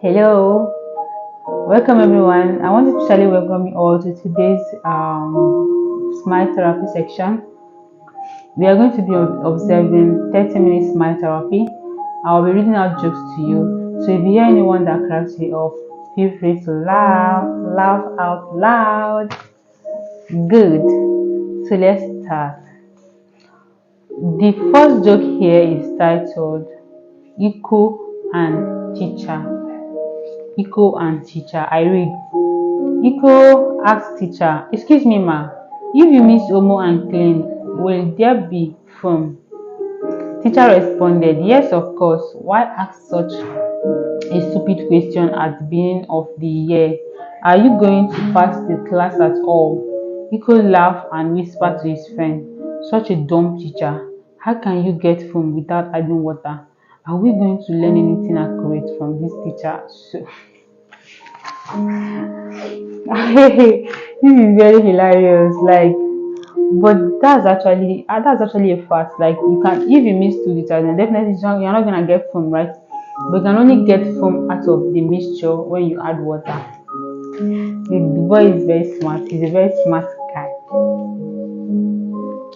Hello, welcome everyone. I want to especially welcome you all to today's smile therapy section. We are going to be observing 30 minutes smile therapy. I'll be reading out jokes to you. So if you hear anyone that cracks you up, feel free to laugh out loud. Good. So let's start. The first joke here is titled Echo and Teacher. Echo and Teacher. I read. Echo asked teacher, "Excuse me, ma, if you mix Omo and clean, will there be foam?" Teacher responded, "Yes, of course. Why ask such a stupid question at the beginning of the year? Are you going to pass the class at all?" Echo laughed and whispered to his friend, "Such a dumb teacher. How can you get foam without adding water? Are we going to learn anything accurate from this teacher?" So this is very hilarious. But that's actually a fact. Like, you can, if you mix two detergent, definitely you're not gonna get foam, right? But you can only get foam out of the mixture when you add water. The boy is very smart. He's a very smart guy.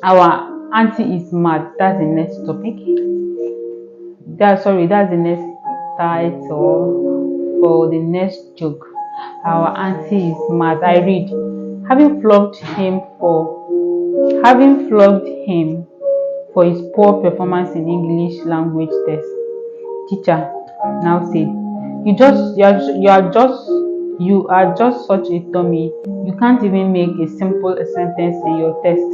Our auntie is mad. That's the next topic. That's the next title for the next joke. Our auntie is mad. I read. Having flogged him for his poor performance in English language test, teacher now said, You are just such a dummy. You can't even make a simple sentence in your test."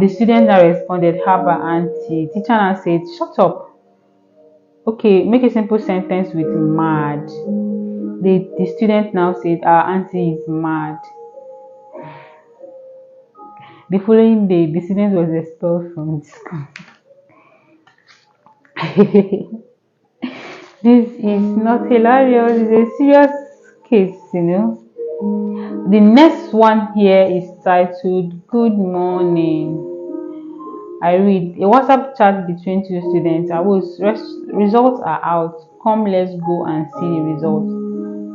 The student now responded, "Haba auntie." Teacher now said, "Shut up. Okay, make a simple sentence with mad." The student now said, "Our auntie is mad." The following day, the student was expelled from the school. This is not hilarious, it's a serious case. The next one here is titled Good Morning. I read. A WhatsApp chat between two students. Results are out. Come, let's go and see the results.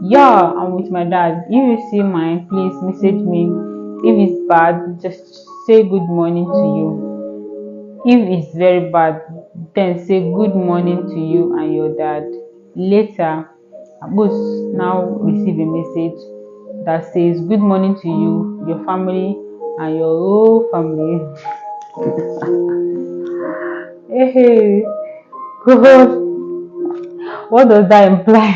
Yeah, I'm with my dad. If you see mine, please message me. If it's bad, just say good morning to you. If it's very bad, then say good morning to you and your dad. Later, Abus now receive a message that says good morning to you, your family, and your whole family. Hey, God, what does that imply?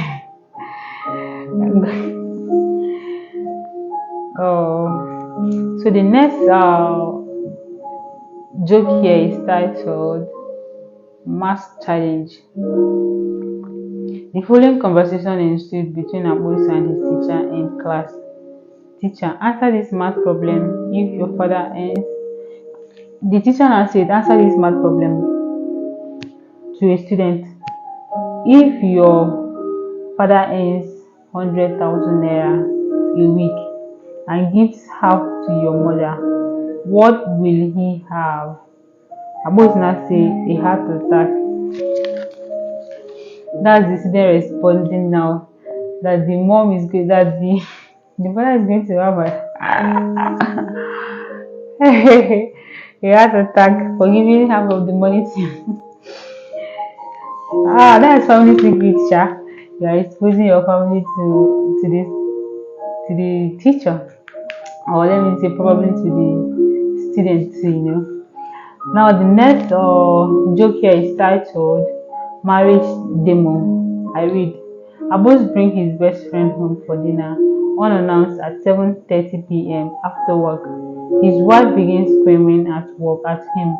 Oh, so the next joke here is titled Mass Challenge. The following conversation ensued between Abus and his teacher in class. Teacher, answer this math problem. If your father earns, the teacher now said, answer this math problem to a student. If your father earns 100,000 naira a week and gives half to your mother, what will he have? Abos now say a heart attack. That's the student responding now that the mom is good, that the father is going to have a heart attack for giving half of the money to that's family secret, Sha. You are exposing your family to the teacher, or let me say probably to the student too. Now the next joke here is titled Marriage Demo. I read. Abos bring his best friend home for dinner unannounced at 7:30 p.m. after work. His wife begins screaming at him,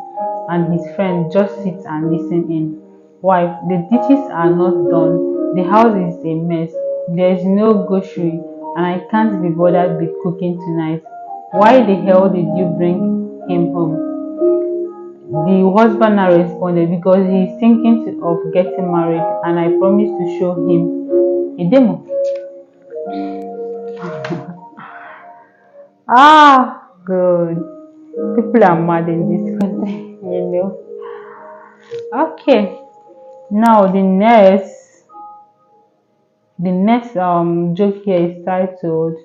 and his friend just sits and listens in. Wife, the dishes are not done. The house is a mess. There is no grocery, and I can't be bothered with cooking tonight. Why the hell did you bring him home? The husband now responded, because he is thinking of getting married, and I promised to show him a demo. Good. People are mad in this country. Okay. Now the next The next joke here is titled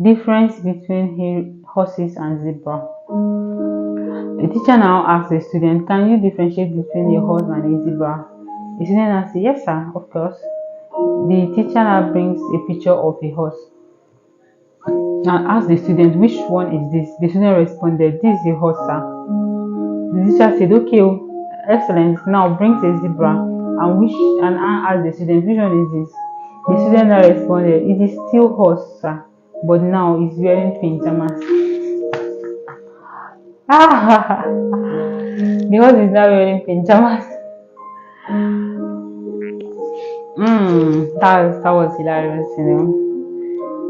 Difference Between Horses and Zebra. The teacher now asks the student, can you differentiate between a horse and a zebra? The student answers, yes sir, of course. The teacher now brings a picture of a horse and asks the student, which one is this? The student responded, this is a horse sir. The teacher said, okay, excellent. Now brings a zebra and I asked the student, which one is this? The student now responded, it is still horse sir, but now it's wearing pajamas. The horse is now wearing pajamas. That was hilarious,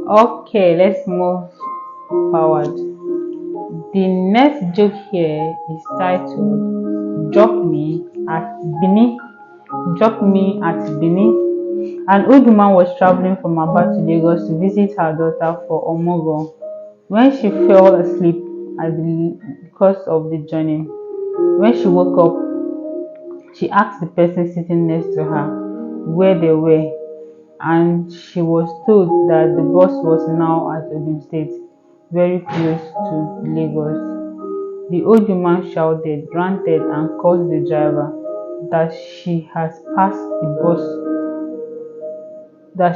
Okay, let's move forward. The next joke here is titled Drop Me at Bini. Drop Me at Bini. An old woman was traveling from Aba to Lagos to visit her daughter for Omogo when she fell asleep at the course of the journey. When she woke up, she asked the person sitting next to her where they were, and she was told that the bus was now at Ogun State, very close to Lagos. The old woman shouted, ranted, and called the driver that she has passed the bus. The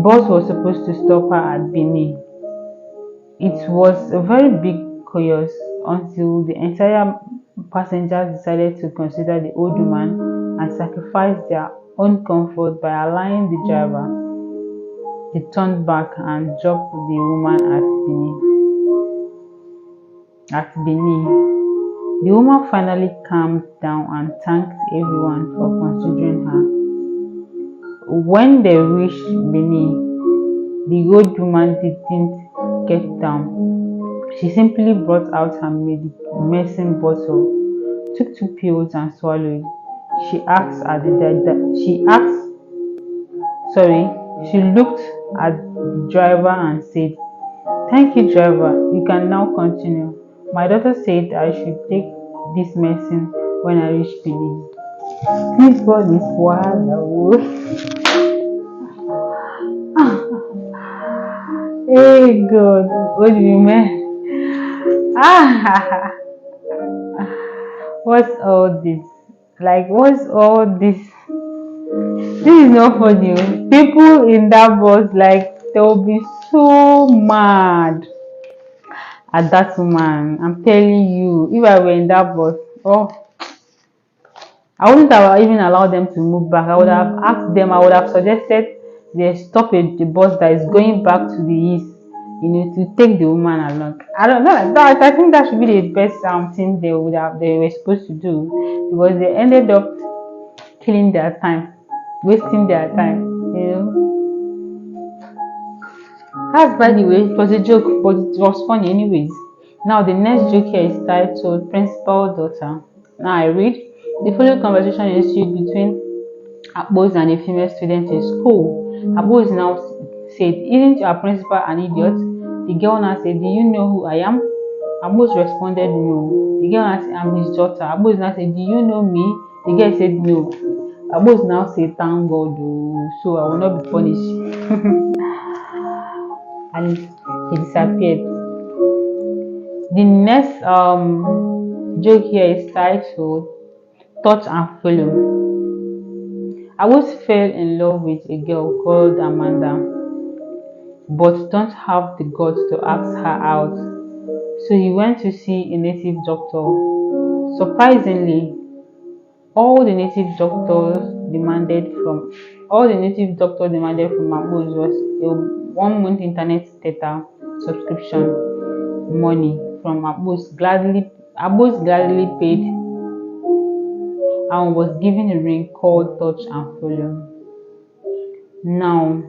bus was supposed to stop her at Benin. It was a very big chaos until the entire passengers decided to consider the old woman and sacrifice their own comfort by allowing the driver to turn back and drop the woman at Benin. The woman finally calmed down and thanked everyone for considering her. When they reached Benin, the old woman didn't get down. She simply brought out her medicine bottle, took 2 pills and swallowed. She looked at the driver and said, thank you driver, you can now continue. My daughter said I should take this medicine when I reach Benin. This one is wild. Hey God, what do you mean? What's all this? Like, what's all this? This is not funny. People in that bus, like, they'll be so mad at that woman. I'm telling you, if I were in that bus, I wouldn't have even allowed them to move back. I would have asked them, I would have suggested they stop the bus that is going back to the east, to take the woman along. I don't know. I think that should be the best thing they were supposed to do, because they ended up killing their time, wasting their time. That's, by the way, it was a joke, but it was funny anyways. Now the next joke here is titled Principal Daughter. Now I read. The following conversation ensued between Abbos and a female student in school. Abbos now said, isn't your principal an idiot? The girl now said, do you know who I am? Abbos responded, no. The girl now said, I'm his daughter. Abbos now said, do you know me? The girl said, no. Abbos now said, thank God, so I will not be punished. And he disappeared. The next joke here is titled Touch and Follow. I once fell in love with a girl called Amanda, but don't have the guts to ask her out. So he went to see a native doctor. Surprisingly, all the native doctor demanded from Abbos was a 1-month internet data subscription money from Abbos gladly paid and was given a ring called Touch and Follow. Now,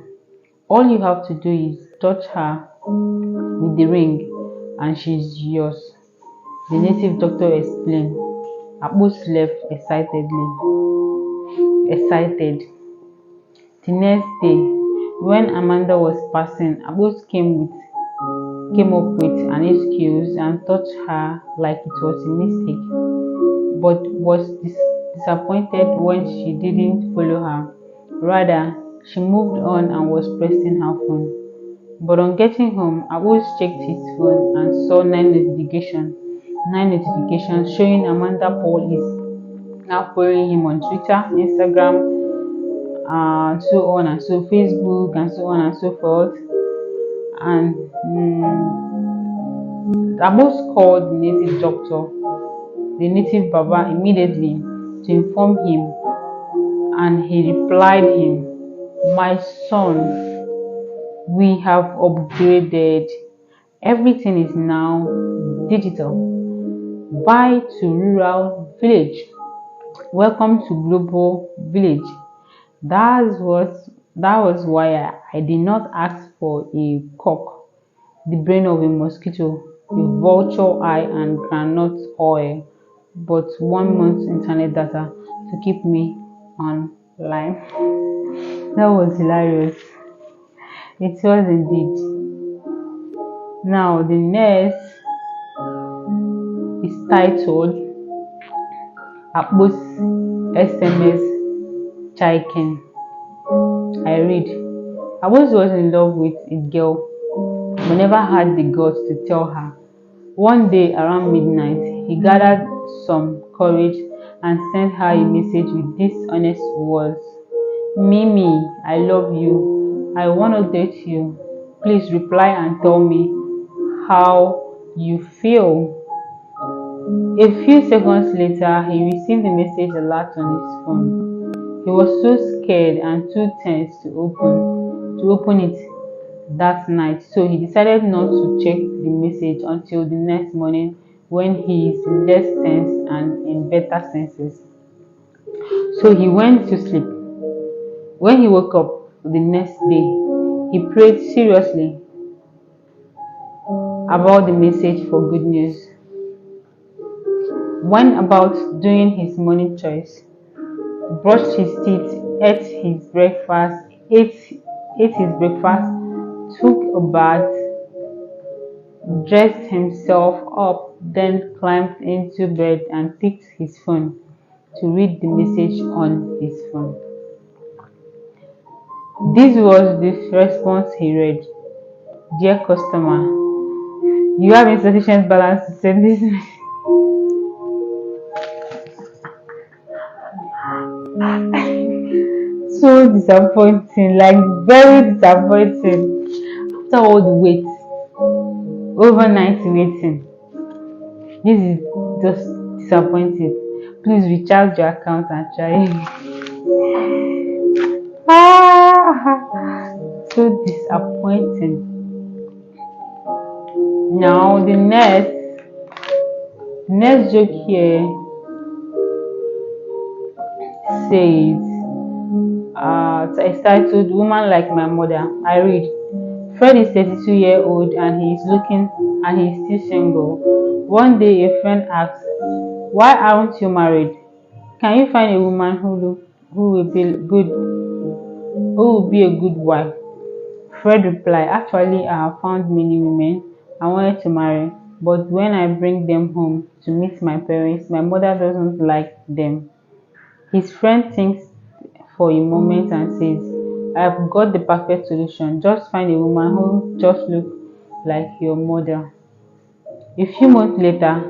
all you have to do is touch her with the ring and she's yours. The native doctor explained. Abbos left excited. The next day, when Amanda was passing, Abbos came up with an excuse and touched her like it was a mistake, but was disappointed when she didn't follow her. Rather, she moved on and was pressing her phone. But on getting home, Abbas checked his phone and saw nine notifications showing Amanda Paul is now following him on Twitter, Instagram, so on and so Facebook and so on and so forth. And Abbas called the native doctor, the native Baba, immediately to inform him, and he replied him, "My son, we have upgraded. Everything is now digital. Bye to rural village. Welcome to global village." That was why I did not ask for a cock, the brain of a mosquito, a vulture eye, and groundnut oil, but 1 month internet data to keep me online. That was hilarious. It was indeed. Now the next is titled Abbas SMS Chaiken. I read. Abbas was in love with a girl but never had the guts to tell her. One day around midnight, he gathered some courage and sent her a message with these honest words: "Mimi, I love you. I want to date you. Please reply and tell me how you feel." A few seconds later, he received the message alert on his phone. He was so scared and too tense to open it that night, so he decided not to check the message until the next morning when he is less tense and in better senses. So he went to sleep. When he woke up the next day, he prayed seriously about the message for good news. Went about doing his morning chores, brushed his teeth, ate his breakfast, took a bath, dressed himself up, then climbed into bed and picked his phone to read the message on his phone. This was the response he read: "Dear customer, you have insufficient balance to send this message." So disappointing, like very disappointing. After all the wait, overnight waiting, this is just disappointing. Please recharge your account and try again. So disappointing. Now the next joke here says, it's titled "Woman Like My Mother." I read. Fred is 32-year-old and he is still single. One day a friend asked, "Why aren't you married? Can you find a woman who will be a good wife?" Fred replied, "Actually, I have found many women I wanted to marry, but when I bring them home to meet my parents, my mother doesn't like them." His friend thinks for a moment and says, "I've got the perfect solution. Just find a woman who just looks like your mother." A few months later,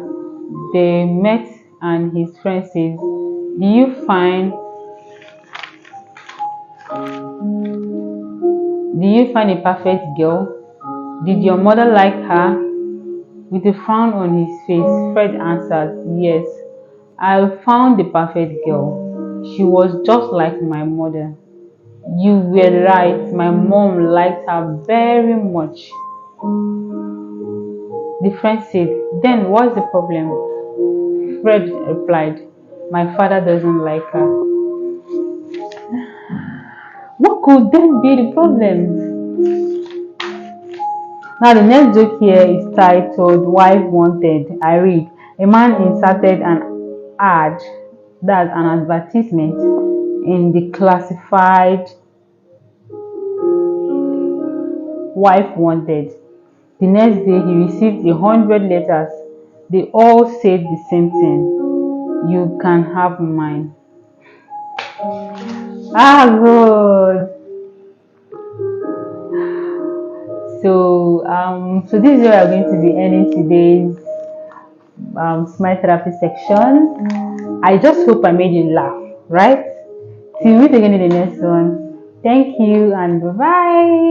they met and his friend says, "Do you find a perfect girl? Did your mother like her?" With a frown on his face, Fred answered, "Yes, I found the perfect girl. She was just like my mother." "You were right. My mom liked her very much." The friend said, "Then what's the problem?" Fred replied, "My father doesn't like her." What could then be the problem? Now the next joke here is titled "Wife Wanted." I read. A man inserted an ad, that's an advertisement, in the classified "Wife Wanted." The next day he received 100 letters. They all said the same thing: "You can have mine." Ah, good. So this is where we're going to be ending today's smile therapy section. I just hope I made you laugh, right? Till we meet again in the next one. Thank you and bye bye.